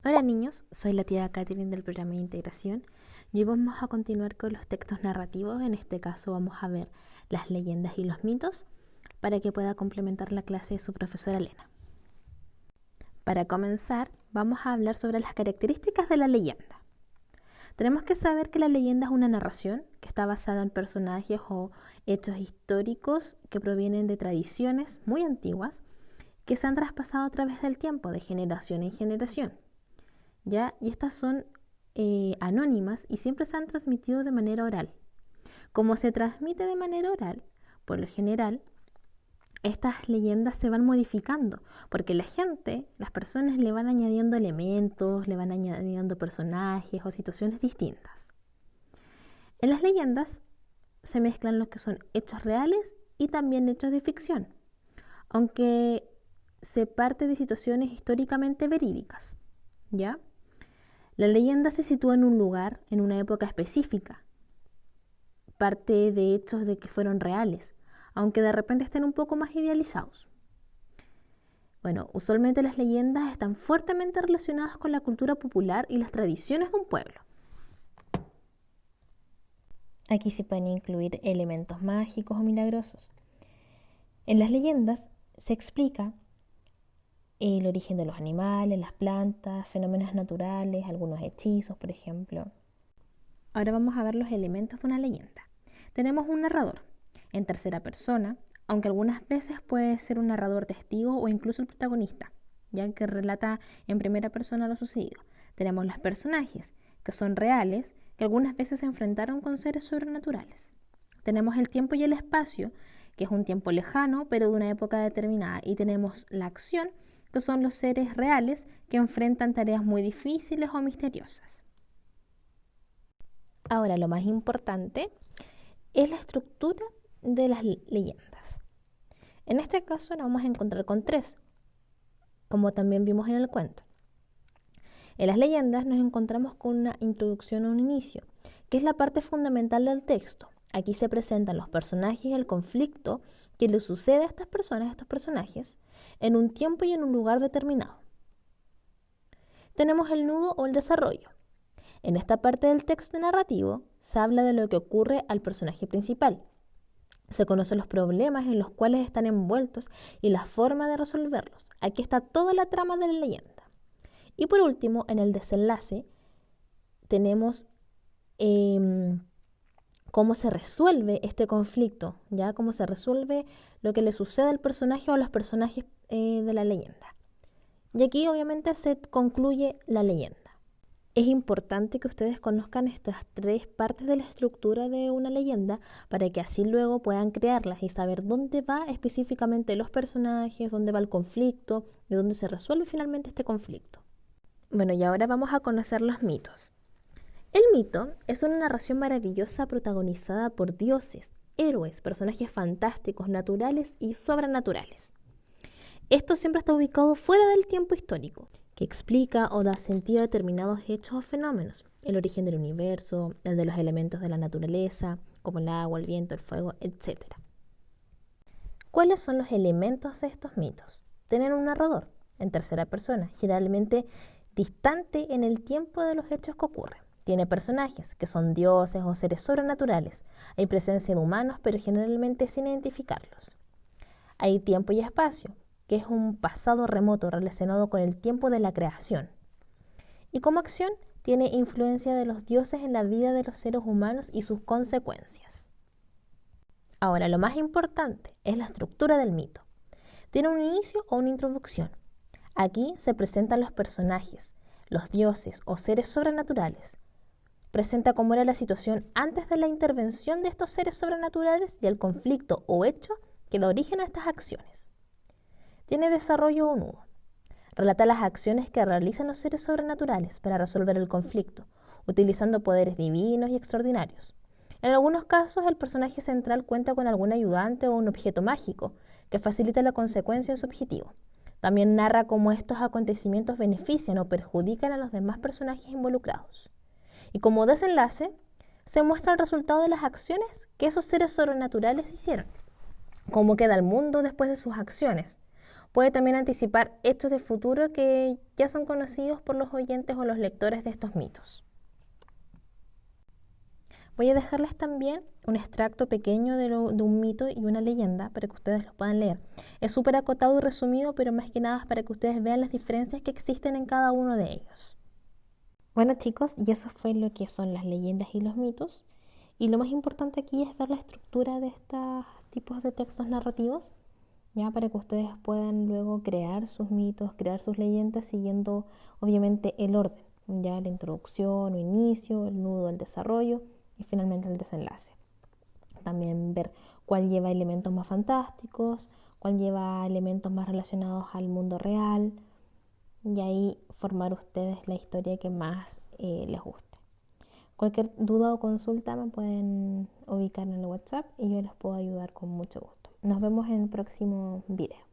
Hola niños, soy la tía Catherine del programa de integración y hoy vamos a continuar con los textos narrativos. En este caso vamos a ver las leyendas y los mitos para que pueda complementar la clase de su profesora Elena. Para comenzar, vamos a hablar sobre las características de la leyenda. Tenemos que saber que la leyenda es una narración que está basada en personajes o hechos históricos que provienen de tradiciones muy antiguas que se han traspasado a través del tiempo, de generación en generación. ¿Ya? Y estas son anónimas y siempre se han transmitido de manera oral. Como se transmite de manera oral, por lo general, estas leyendas se van modificando, porque las personas le van añadiendo elementos, le van añadiendo personajes o situaciones distintas. En las leyendas se mezclan lo que son hechos reales y también hechos de ficción, aunque se parte de situaciones históricamente verídicas, ¿ya? La leyenda se sitúa en un lugar, en una época específica. Parte de hechos de que fueron reales, aunque de repente estén un poco más idealizados. Bueno, usualmente las leyendas están fuertemente relacionadas con la cultura popular y las tradiciones de un pueblo. Aquí se pueden incluir elementos mágicos o milagrosos. En las leyendas se explica el origen de los animales, las plantas, fenómenos naturales, algunos hechizos, por ejemplo. Ahora vamos a ver los elementos de una leyenda. Tenemos un narrador en tercera persona, aunque algunas veces puede ser un narrador testigo o incluso el protagonista, ya que relata en primera persona lo sucedido. Tenemos los personajes, que son reales, que algunas veces se enfrentaron con seres sobrenaturales. Tenemos el tiempo y el espacio, que es un tiempo lejano, pero de una época determinada. Y tenemos la acción, que son los seres reales que enfrentan tareas muy difíciles o misteriosas. Ahora, lo más importante es la estructura de las leyendas. En este caso nos vamos a encontrar con tres, como también vimos en el cuento. En las leyendas nos encontramos con una introducción o un inicio, que es la parte fundamental del texto. Aquí se presentan los personajes y el conflicto que le sucede a estas personas, a estos personajes, en un tiempo y en un lugar determinado. Tenemos el nudo o el desarrollo. En esta parte del texto narrativo se habla de lo que ocurre al personaje principal. Se conocen los problemas en los cuales están envueltos y la forma de resolverlos. Aquí está toda la trama de la leyenda. Y por último, en el desenlace, tenemos cómo se resuelve este conflicto, ya cómo se resuelve lo que le sucede al personaje o a los personajes de la leyenda. Y aquí obviamente se concluye la leyenda. Es importante que ustedes conozcan estas tres partes de la estructura de una leyenda para que así luego puedan crearlas y saber dónde va específicamente los personajes, dónde va el conflicto y dónde se resuelve finalmente este conflicto. Bueno, y ahora vamos a conocer los mitos. El mito es una narración maravillosa protagonizada por dioses, héroes, personajes fantásticos, naturales y sobrenaturales. Esto siempre está ubicado fuera del tiempo histórico, que explica o da sentido a determinados hechos o fenómenos, el origen del universo, el de los elementos de la naturaleza, como el agua, el viento, el fuego, etc. ¿Cuáles son los elementos de estos mitos? Tienen un narrador, en tercera persona, generalmente distante en el tiempo de los hechos que ocurren. Tiene personajes, que son dioses o seres sobrenaturales. Hay presencia de humanos, pero generalmente sin identificarlos. Hay tiempo y espacio, que es un pasado remoto relacionado con el tiempo de la creación. Y como acción, tiene influencia de los dioses en la vida de los seres humanos y sus consecuencias. Ahora, lo más importante es la estructura del mito. Tiene un inicio o una introducción. Aquí se presentan los personajes, los dioses o seres sobrenaturales. Presenta cómo era la situación antes de la intervención de estos seres sobrenaturales y el conflicto o hecho que da origen a estas acciones. Tiene desarrollo o nudo. Relata las acciones que realizan los seres sobrenaturales para resolver el conflicto, utilizando poderes divinos y extraordinarios. En algunos casos, el personaje central cuenta con algún ayudante o un objeto mágico que facilita la consecuencia de su objetivo. También narra cómo estos acontecimientos benefician o perjudican a los demás personajes involucrados. Y como desenlace, se muestra el resultado de las acciones que esos seres sobrenaturales hicieron. Cómo queda el mundo después de sus acciones. Puede también anticipar hechos de futuro que ya son conocidos por los oyentes o los lectores de estos mitos. Voy a dejarles también un extracto pequeño de un mito y una leyenda para que ustedes lo puedan leer. Es súper acotado y resumido, pero más que nada es para que ustedes vean las diferencias que existen en cada uno de ellos. Bueno chicos, y eso fue lo que son las leyendas y los mitos. Y lo más importante aquí es ver la estructura de estos tipos de textos narrativos, ya para que ustedes puedan luego crear sus mitos, crear sus leyendas siguiendo obviamente el orden, ya la introducción o inicio, el nudo, el desarrollo y finalmente el desenlace. También ver cuál lleva elementos más fantásticos, cuál lleva elementos más relacionados al mundo real y ahí formar ustedes la historia que más les guste. Cualquier duda o consulta me pueden ubicar en el WhatsApp y yo les puedo ayudar con mucho gusto. Nos vemos en el próximo video.